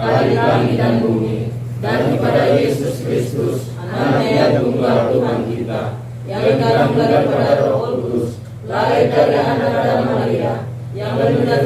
Bagi langit dan bumi, dan kepada Yesus Kristus, Anaknya yang tunggal Tuhan kita, yang dikandung daripada Roh Kudus, lahir dari anak Adam Maria, yang menderita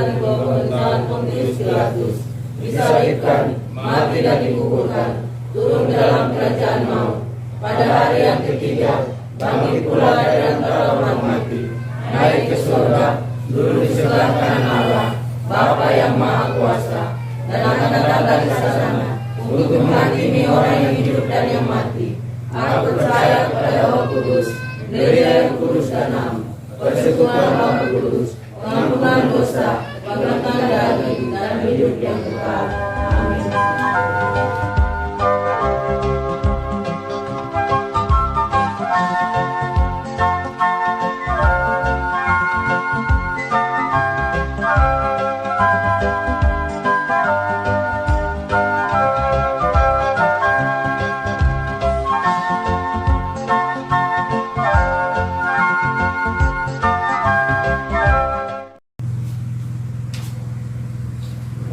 di bawah pemerintahan Pontius Pilatus, disalibkan, mati dan dikuburkan, turun ke dalam kerajaan maut. Pada hari yang ketiga, bangkit pula dari antara orang mati, naik ke surga, duduk di sebelah kanan Allah, Bapa yang Maha Kuasa, dan akan datang dari sana untuk menghakimi orang yang hidup dan yang mati. Aku percaya kepada Roh Kudus, Gereja yang kudus dan am, persekutuan Roh Kudus, pengampunan dosa, pengangkatan daging, dan hidup yang kekal. Amin.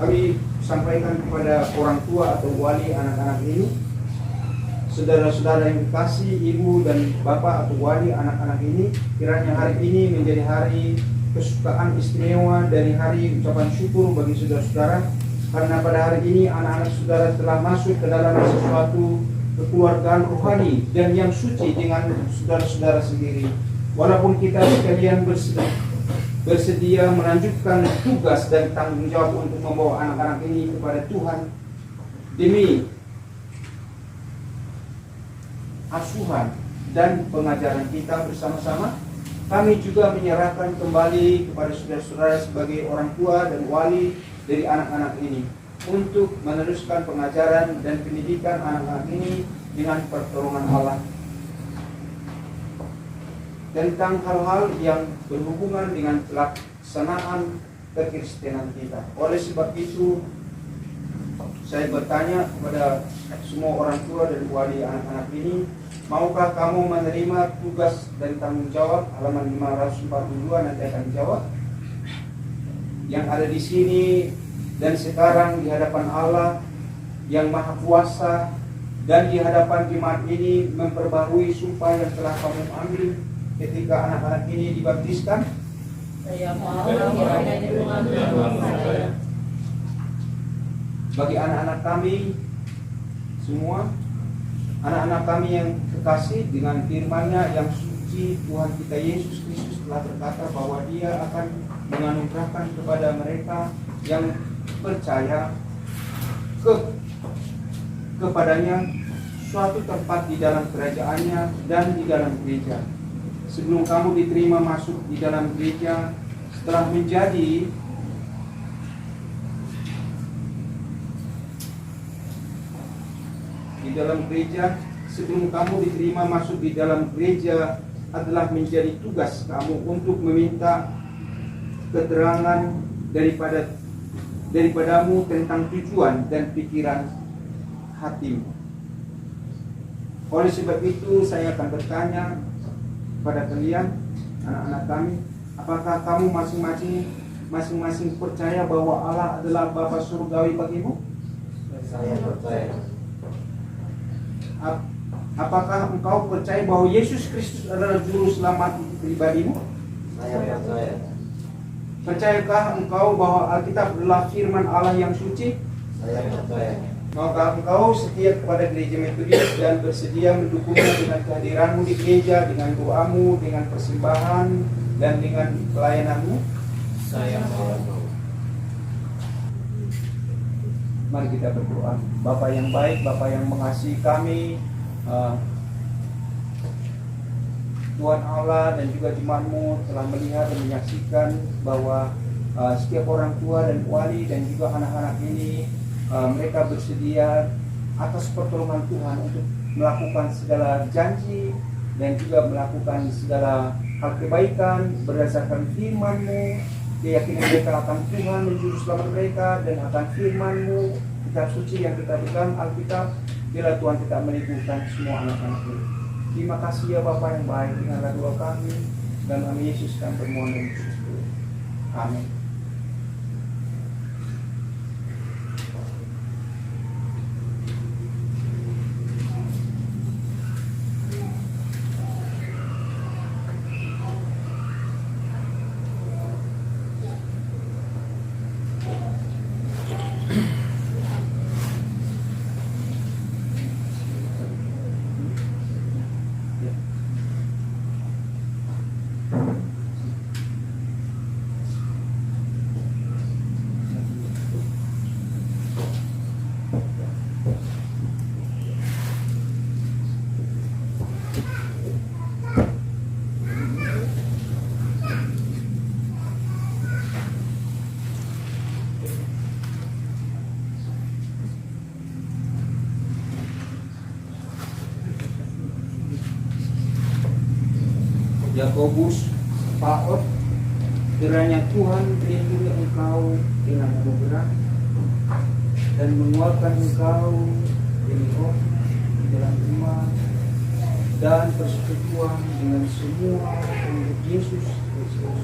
Kami sampaikan kepada orang tua atau wali anak-anak ini, saudara-saudara yang dikasih, ibu dan bapak atau wali anak-anak ini, kiranya hari ini menjadi hari kesukaan istimewa dari hari ucapan syukur bagi saudara-saudara, karena pada hari ini anak-anak saudara telah masuk ke dalam sesuatu kekeluargaan rohani dan yang suci dengan saudara-saudara sendiri. Walaupun kita sekalian bersedia melanjutkan tugas dan tanggung jawab untuk membawa anak-anak ini kepada Tuhan demi asuhan dan pengajaran kita bersama-sama, kami juga menyerahkan kembali kepada saudara-saudara sebagai orang tua dan wali dari anak-anak ini untuk meneruskan pengajaran dan pendidikan anak-anak ini dengan pertolongan Allah tentang hal-hal yang berhubungan dengan pelaksanaan kekristenan kita. Oleh sebab itu, saya bertanya kepada semua orang tua dan wali anak-anak ini, maukah kamu menerima tugas dan tanggung jawab? Halaman 542 nanti akan dijawab. Yang ada di sini dan sekarang di hadapan Allah yang Maha Kuasa dan di hadapan jemaat ini memperbarui sumpah yang telah kamu ambil ketika anak-anak ini dibaptiskan. Saya mau kiranya dimengerti saya. Bagi anak-anak kami semua, anak-anak kami yang kekasih, dengan firman-Nya yang suci, Tuhan kita Yesus Kristus telah berkata bahwa Dia akan menganugerahkan kepada mereka yang percaya kepadanya suatu tempat di dalam kerajaan-Nya dan di dalam gereja. Sebelum kamu diterima masuk di dalam gereja, setelah menjadi di dalam gereja, sebelum kamu diterima masuk di dalam gereja adalah menjadi tugas kamu untuk meminta keterangan daripadamu tentang tujuan dan pikiran hatimu. Oleh sebab itu saya akan bertanya pada kalian, anak-anak kami, apakah kamu masing-masing percaya bahwa Allah adalah Bapa surgawi bagimu? Saya percaya. Apakah engkau percaya bahwa Yesus Kristus adalah juru selamat pribadimu? Saya percaya. Percayakah engkau bahwa Alkitab adalah firman Allah yang suci? Saya percaya. Maka engkau setia kepada gereja Metodis dan bersedia mendukungnya dengan kehadiranmu di gereja, dengan doamu, dengan persembahan, dan dengan pelayananmu? Saya mau. Mari kita berdoa. Bapa yang baik, Bapa yang mengasihi kami, Tuhan Allah dan juga jemaat-Mu telah melihat dan menyaksikan bahwa setiap orang tua dan wali dan juga anak-anak ini mereka bersedia atas pertolongan Tuhan untuk melakukan segala janji dan juga melakukan segala hal kebaikan berdasarkan firman-Mu, keyakinan mereka akan Tuhan dan juru selamat mereka dan akan firman-Mu, kitab suci yang kita pegang, Alkitab. Bila Tuhan kita meneguhkan semua anak-anak ini. Terima kasih ya Bapa yang baik, dengarlah doa kami dan kami Yesus kami bermohon dan bersyukur. Amin. Yakobus, Paut, kiranya Tuhan melindungi engkau dengan anugerah dan menguatkan engkau demi roh di dalam iman dan persekutuan dengan semua pengikut Yesus Kristus.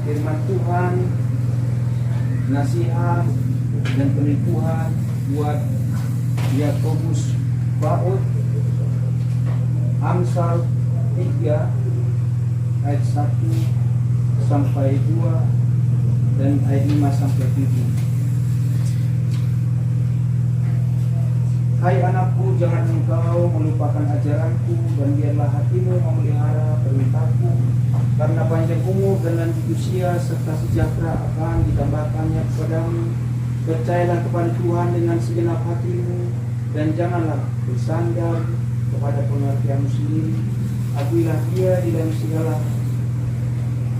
Firman Tuhan, nasihat dan penipuan buat Yakobus, Paut, Amsal 3 ayat 1 sampai 2 dan ayat 5 sampai 7. Hai anakku, jangan engkau melupakan ajaranku, dan biarlah hatimu memelihara perintahku, karena panjang umur dan lanjut usia serta sejahtera akan ditambahkannya kepadamu. Percayalah kepada Tuhan dengan segenap hatimu, dan janganlah bersandar kepada pengertianmu sendiri. Akuilah Dia di dalam segala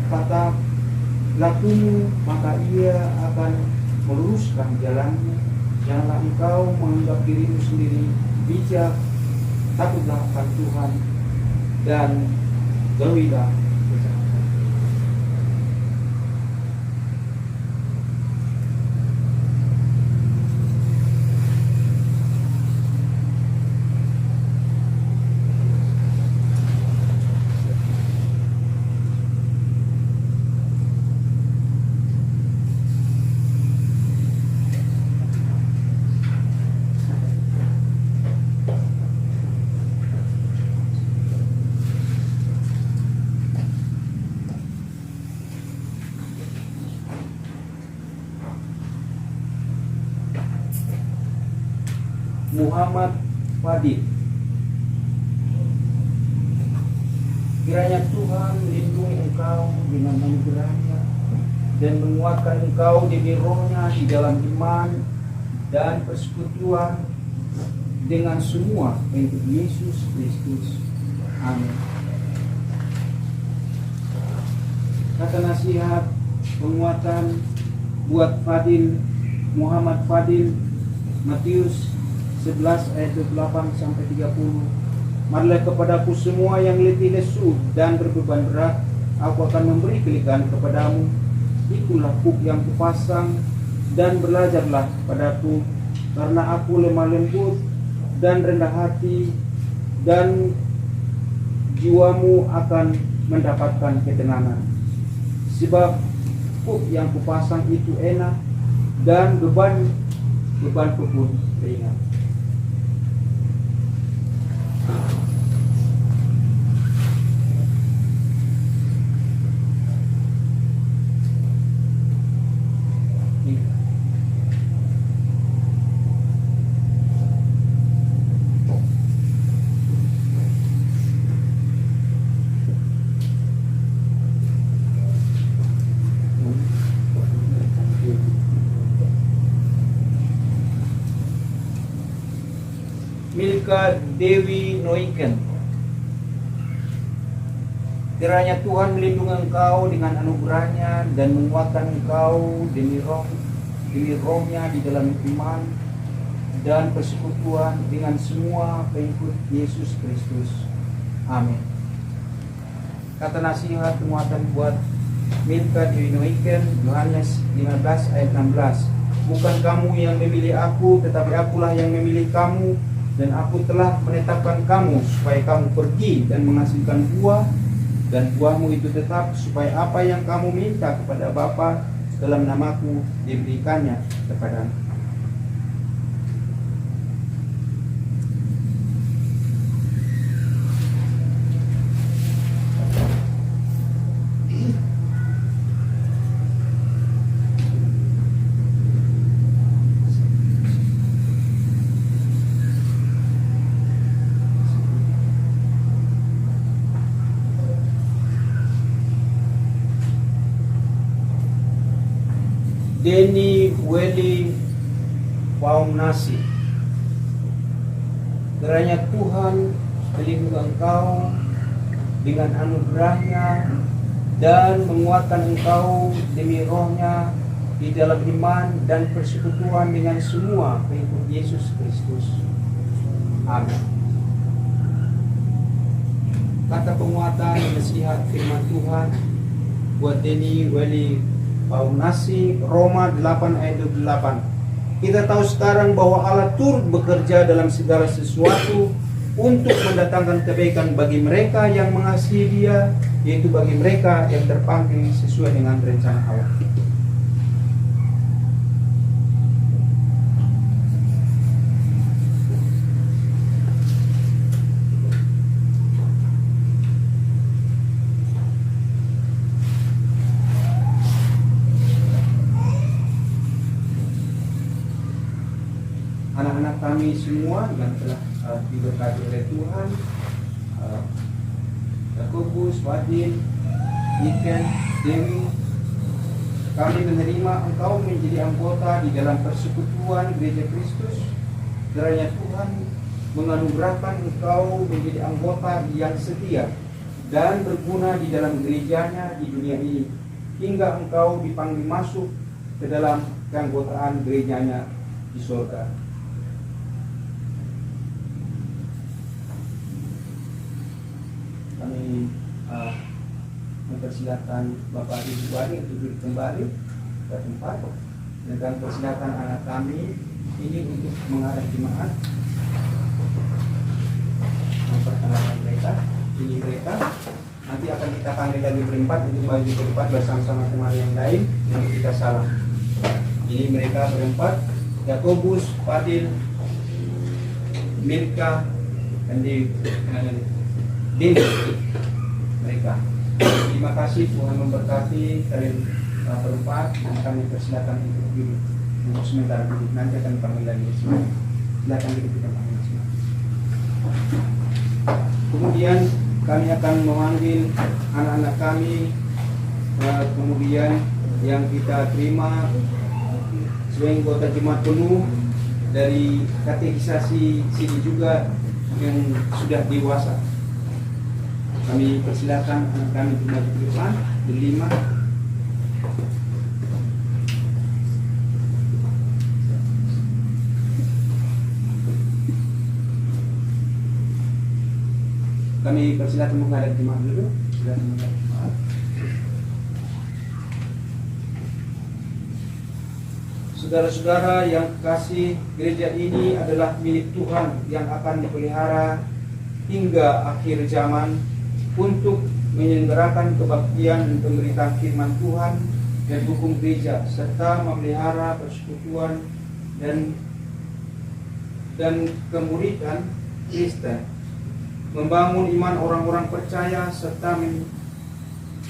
kata lakumu, maka Ia akan meluruskan jalanmu. Janganlah engkau menganggap dirimu sendiri bijak, takutlah akan Tuhan dan jauhilah kejahatan. Muhammad Fadil. Kiranya Tuhan melindungi engkau dengan anugerahnya dan menguatkan engkau demi rohnya di dalam iman dan persekutuan dengan semua pengikut Yesus Kristus. Amin. Kata nasihat penguatan buat Fadil, Muhammad Fadil, Matius 11 ayat 28 sampai 30. Marilah kepadaku semua yang letih lesu dan berbeban berat, aku akan memberi kelegaan kepadamu. Ikulah kuk yang kupasang dan belajarlah kepadaku, karena aku lemah lembut dan rendah hati, dan jiwamu akan mendapatkan ketenangan. Sebab kuk yang kupasang itu enak dan bebanku pun ringan. Milka Dewi Noiken. Kiranya Tuhan melindungi engkau dengan anugerahnya dan menguatkan engkau demi rohnya di dalam iman dan persekutuan dengan semua pengikut Yesus Kristus. Amin. Kata nasihat penguatan buat Milka Dewi Noiken, Yohanes 15 ayat 16. Bukan kamu yang memilih aku, tetapi akulah yang memilih kamu, dan aku telah menetapkan kamu supaya kamu pergi dan menghasilkan buah, dan buahmu itu tetap, supaya apa yang kamu minta kepada Bapa dalam namaku diberikannya kepadamu. Denny Welly Paumnasi. Kiranya Tuhan melindungi engkau dengan anugerahnya dan menguatkan engkau demi rohnya di dalam iman dan persekutuan dengan semua pengikut Yesus Kristus. Amin. Kata penguatan nasihat firman Tuhan buat Denny Weli Paunasi, Roma 8 ayat 28. Kita tahu sekarang bahwa Allah turut bekerja dalam segala sesuatu untuk mendatangkan kebaikan bagi mereka yang mengasihi Dia, yaitu bagi mereka yang terpanggil sesuai dengan rencana Allah. Anak-anak kami semua yang telah diberkati oleh Tuhan, Yakobus, Wadin, Niken, Dewi, kami menerima engkau menjadi anggota di dalam persekutuan Gereja Kristus. Kiranya Tuhan menganugerahkan engkau menjadi anggota yang setia dan berguna di dalam gerejanya di dunia ini, hingga engkau dipanggil masuk ke dalam keanggotaan gerejanya di surga. Kami mempersilakan Bapak Ibu Wali untuk duduk kembali ke tempat, dan persilakan anak kami ini untuk mengarah jemaat, memperkenalkan mereka. Ini mereka nanti akan kita panggil lagi berempat untuk maju ke depan bersama-sama teman yang lain yang kita salam. Ini mereka berempat: Yakobus, Fadil, Milka, dan Din mereka. Terima kasih, Tuhan memberkati kalian berempat, dan kami persilakan untuk duduk untuk sementara duduk. Nanti akan panggil lagi semua. Silakan duduk kita panggil semua. Kemudian kami akan memanggil anak-anak kami, kemudian yang kita terima sebagai anggota jemaat penuh dari katekisasi sini juga yang sudah dewasa. Kami persilakan anak kami untuk maju ke depan, berlima. Kami persilakan menghadap jemaat dulu. Silakan menghadap jemaat. Saudara-saudara yang kasih, gereja ini adalah milik Tuhan yang akan dipelihara hingga akhir zaman, untuk menyelenggarakan kebaktian dan pemberitaan firman Tuhan dan hukum gereja, serta memelihara persekutuan dan kemuridan Kristen, membangun iman orang-orang percaya, serta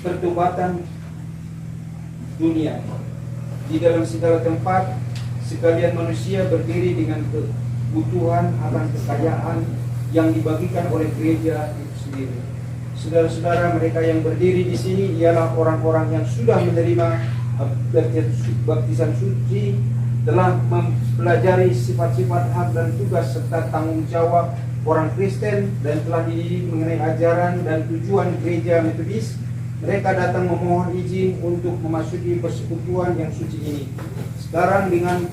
pertobatan dunia. Di dalam segala tempat, sekalian manusia berdiri dengan kebutuhan akan kekayaan yang dibagikan oleh gereja itu sendiri. Saudara-saudara, mereka yang berdiri di sini ialah orang-orang yang sudah menerima baptisan suci, telah mempelajari sifat-sifat hak dan tugas serta tanggung jawab orang Kristen, dan telah dididik mengenai ajaran dan tujuan gereja Metodis. Mereka datang memohon izin untuk memasuki persekutuan yang suci ini. Sekarang dengan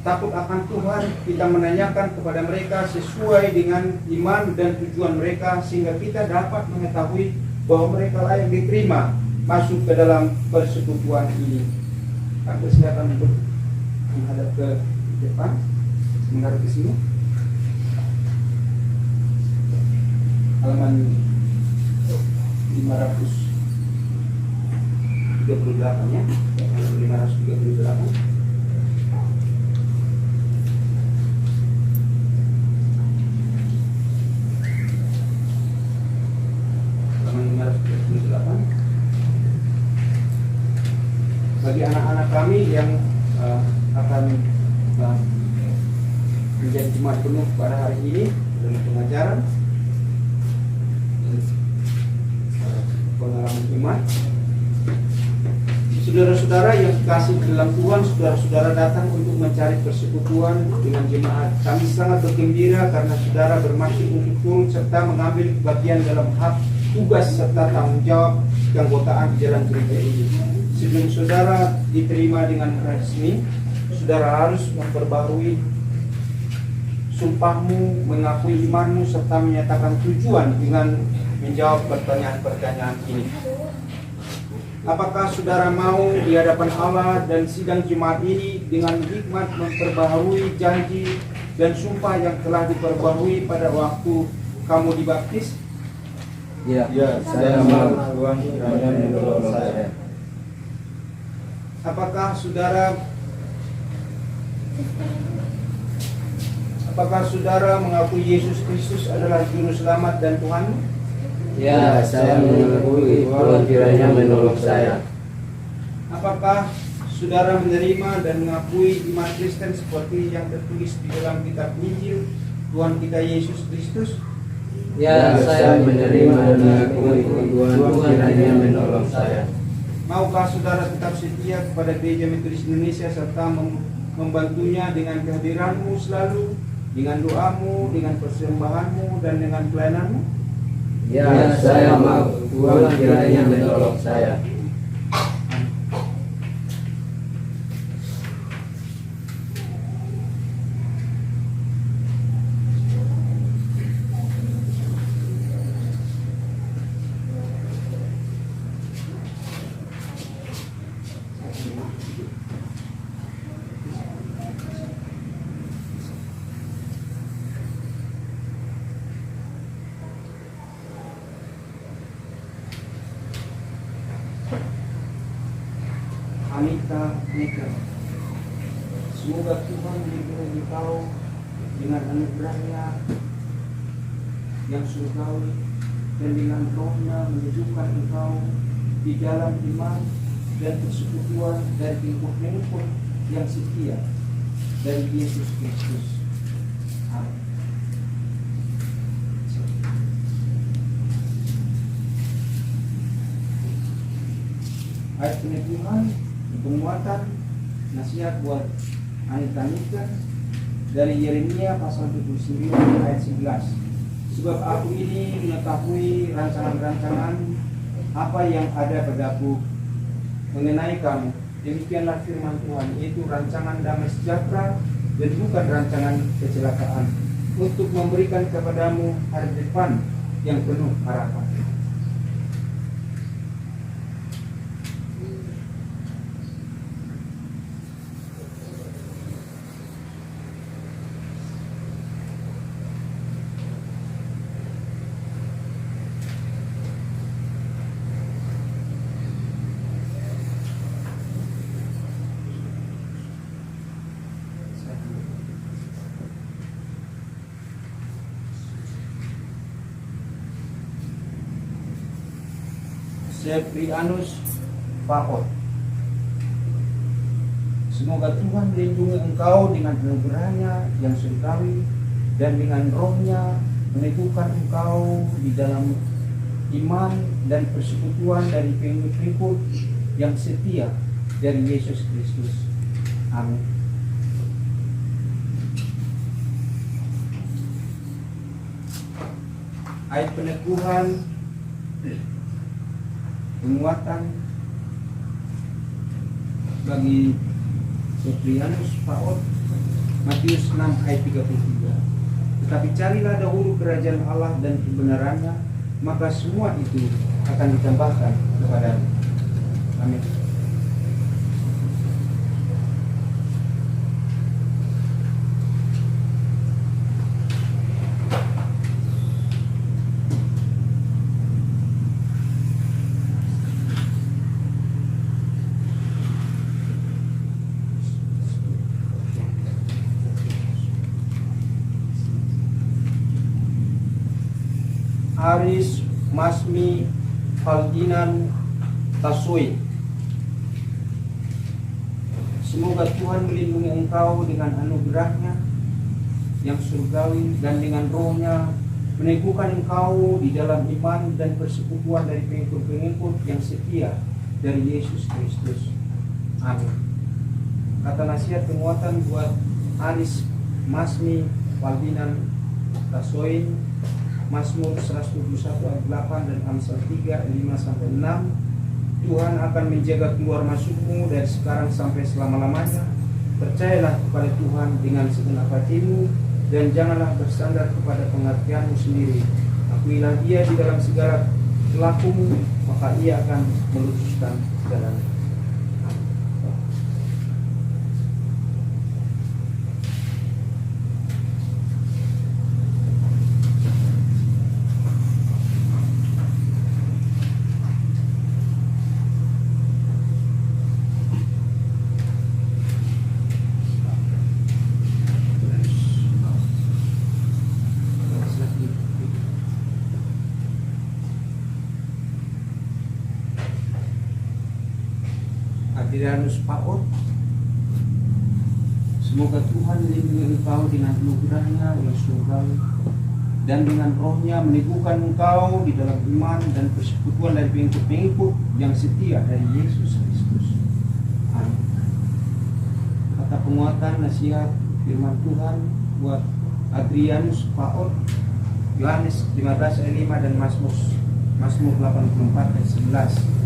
takut akan Tuhan, kita menanyakan kepada mereka sesuai dengan iman dan tujuan mereka, sehingga kita dapat mengetahui bahwa mereka layak diterima masuk ke dalam persekutuan ini. Aku silakan untuk menghadap ke depan, menghadap ke sini. Halaman 538 ya, 538. Bagi anak-anak kami yang akan menjadi jemaat penuh pada hari ini dengan pengajaran pengalaman iman, saudara-saudara yang kasih dalam Tuhan, saudara-saudara datang untuk mencari persekutuan dengan jemaat. Kami sangat bergembira karena saudara bermaksud untuk turut serta mengambil bagian dalam hak tugas serta tanggung jawab keanggotaan di jalan gereja ini. Sebelum saudara diterima dengan resmi, saudara harus memperbarui sumpahmu, mengakui imanmu, serta menyatakan tujuan dengan menjawab pertanyaan-pertanyaan ini. Apakah saudara mau di hadapan Allah dan sidang jemaat ini dengan hikmat memperbaharui janji dan sumpah yang telah diperbaharui pada waktu kamu dibaptis? Ya, saya mau. Tuhan kiranya menolong saya. Apakah saudara mengakui Yesus Kristus adalah juru selamat dan Tuhanmu? Ya, saya mengakui. Tuhan kiranya menolong saya. Apakah saudara menerima dan mengakui iman Kristen seperti yang tertulis di dalam kitab Injil Tuhan kita Yesus Kristus? Ya, saya menerima dan mengakui. Tuhan kiranya menolong saya. Maukah saudara tetap setia kepada Gereja Metodis Indonesia serta membantunya dengan kehadiranmu selalu, dengan doamu, dengan persembahanmu, dan dengan pelayananmu? Ya, saya mau. Tuhan kiranya menolong saya. Anita Nika, semoga Tuhan melindungi engkau dengan anugerahnya yang surgawi dan dengan rohnya menunjukkan engkau di dalam iman dan persekutuan dari pengikut yang setia dari Yesus Kristus. Amin. Ayat peneguhan, penguatan, nasihat buat Anita Nika dari Yeremia pasal 79 ayat 11. Sebab aku ini mengetahui rancangan-rancangan apa yang ada padaku mengenai kamu. Demikianlah firman Tuhan, yaitu rancangan damai sejahtera dan bukan rancangan kecelakaan, untuk memberikan kepadamu hari depan yang penuh harapan. Seprianus Paot. Semoga Tuhan melindungi engkau dengan anugerahnya yang surgawi dan dengan rohnya meneguhkan engkau di dalam iman dan persekutuan dari pengikut yang setia dari Yesus Kristus. Amin. Ayat peneguhan, penguatan bagi Seprianus Paot, Matius 6 ayat 33. Tetapi carilah dahulu kerajaan Allah dan kebenarannya, maka semua itu akan ditambahkan kepadamu. Amin. Aris Masmi Faldinan Tasui. Semoga Tuhan melindungi engkau dengan anugerahnya yang surgawi dan dengan rohnya meneguhkan engkau di dalam iman dan persekutuan dari pengikut-pengikut yang setia dari Yesus Kristus. Amin. Kata nasihat penguatan buat Aris Masmi Faldinan Tasui. Mazmur 171 ayat 8 dan Amsal 3 ayat 5 sampai 6. Tuhan akan menjaga keluar masukmu dari sekarang sampai selama-lamanya. Percayalah kepada Tuhan dengan segenap hatimu dan janganlah bersandar kepada pengertianmu sendiri. Akuilah Dia di dalam segala lakumu, maka Ia akan meluruskan jalan. Adrianus Paot, semoga Tuhan melindungi engkau dengan anugerahnya yang surgawi dan dengan rohnya meneguhkan engkau di dalam iman dan persekutuan dari pengikut-pengikut yang setia dari Yesus Kristus. Amin. Kata penguatan nasihat firman Tuhan buat Adrianus Paot, Yohanes 15 ayat 5 dan Mazmur 84 ayat 11.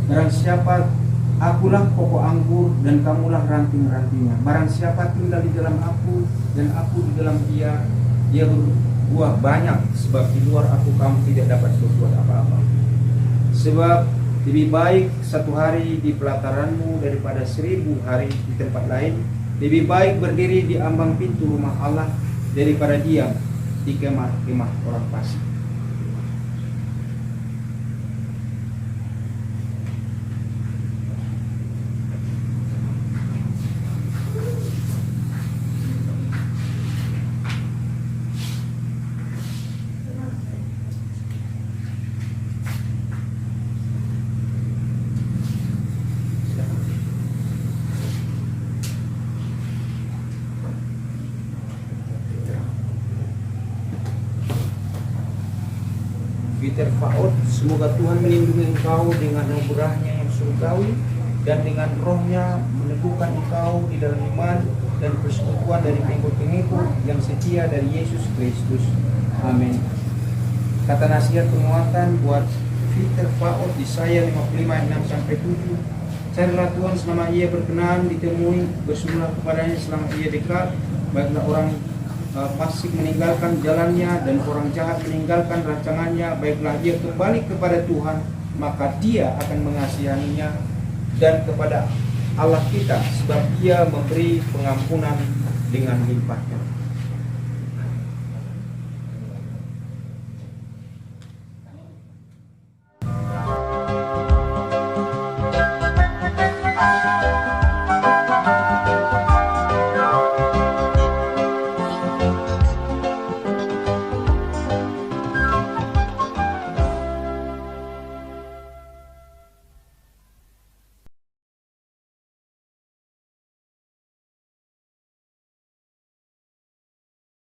Barang siapa, akulah pokok anggur dan kamulah ranting-rantingnya. Barang siapa tinggal di dalam aku dan aku di dalam dia, dia berbuah banyak, sebab di luar aku kamu tidak dapat berbuat apa-apa. Sebab lebih baik satu hari di pelataranmu daripada 1000 hari di tempat lain. Lebih baik berdiri di ambang pintu rumah Allah daripada diam di kemah-kemah orang fasik. Peter Paot, semoga Tuhan melindungi engkau dengan anugerahnya yang surgawi dan dengan rohnya meneguhkan engkau di dalam iman dan persekutuan dari pengikut-pengikut yang setia dari Yesus Kristus. Amin. Kata nasihat penguatan buat Peter Paot di Yesaya 55 ayat 6 sampai 7. Carilah Tuhan selama ia berkenan ditemui, berserulah kepadanya selama ia dekat. Baiklah orang fasik meninggalkan jalannya dan orang jahat meninggalkan rancangannya, baiklah ia kembali kepada Tuhan, maka Dia akan mengasihaninya, dan kepada Allah kita, sebab Ia memberi pengampunan dengan limpahnya.